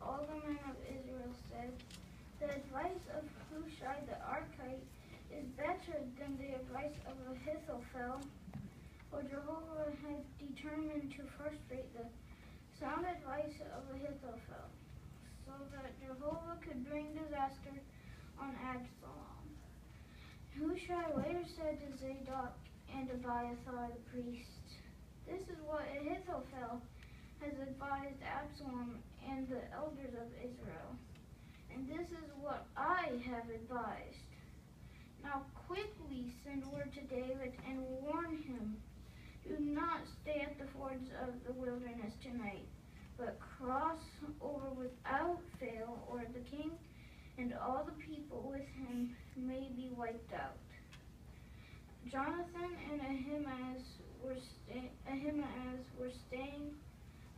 all the men of Israel said, "The advice of Hushai the Archite is better than the advice of Ahithophel." For Jehovah had determined to frustrate the sound advice of Ahithophel, so that Jehovah could bring disaster on Absalom. Hushai later said to Zadok and Abiathar the priests, "This is what Ahithophel has advised Absalom and the elders of Israel, and this is what I have advised. Now quickly send word to David and warn him, do not stay at the fords of the wilderness tonight, but cross over without fail, or the king and all the people with him may be wiped out." Jonathan and Ahimaaz were staying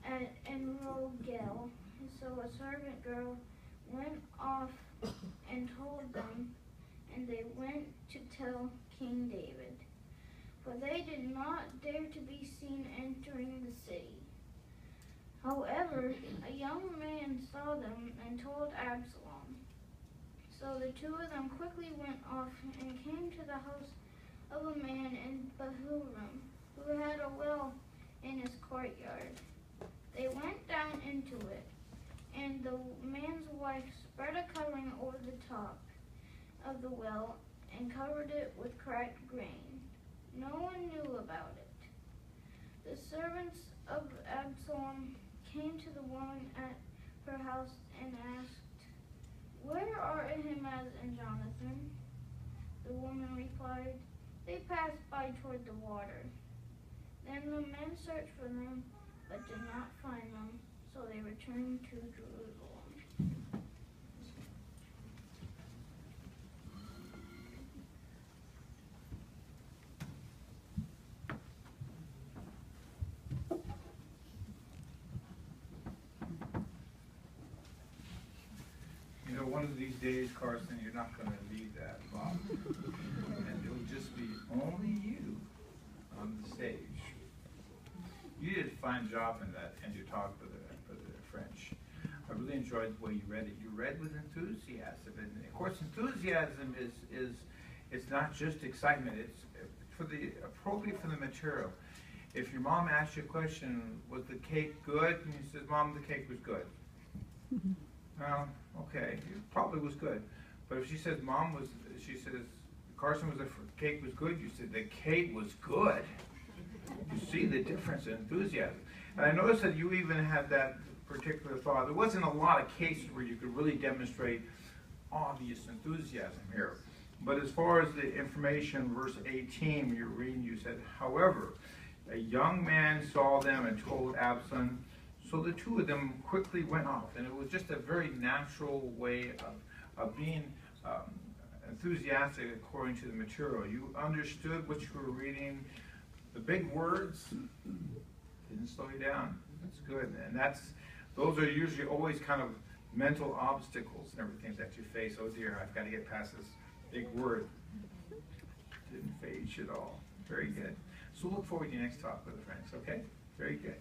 at Enrogel, so a servant girl went off and told them, and they went to tell King David. But they did not dare to be seen entering the city. However, a young man saw them and told Absalom. So the two of them quickly went off and came to the house of a man in Bahurim, who had a well in his courtyard. They went down into it, and the man's wife spread a covering over the top of the well and covered it with cracked grain. No one knew about it. The servants of Absalom came to the woman at her house and asked, "Where are Ahimaaz and Jonathan?" The woman replied, "They passed by toward the water." Then the men searched for them, but did not find them, so they returned to Jerusalem. You know, one of these days, Carson, you're not going to need that, Bob. And it'll just be only you on the stage. You did a fine job in that, and your talk for the French. I really enjoyed the way you read it. You read with enthusiasm, and of course, enthusiasm is it's not just excitement. It's appropriate for the material. If your mom asks you a question, "Was the cake good?" and you says, "Mom, the cake was good." Well, okay, it probably was good. But if she says, she says, "Carson, the cake was good," you said, "The cake was good." You see the difference in enthusiasm. And I noticed that you even had that particular thought. There wasn't a lot of cases where you could really demonstrate obvious enthusiasm here. But as far as the information, verse 18, you're reading, you said, "However, a young man saw them and told Absalom, so the two of them quickly went off." And it was just a very natural way of being enthusiastic according to the material. You understood what you were reading. The big words didn't slow you down. That's good. And those are usually always kind of mental obstacles and everything that you face. Oh dear, I've got to get past this big word. Didn't phase you at all. Very good. So look forward to your next talk with the friends, okay? Very good.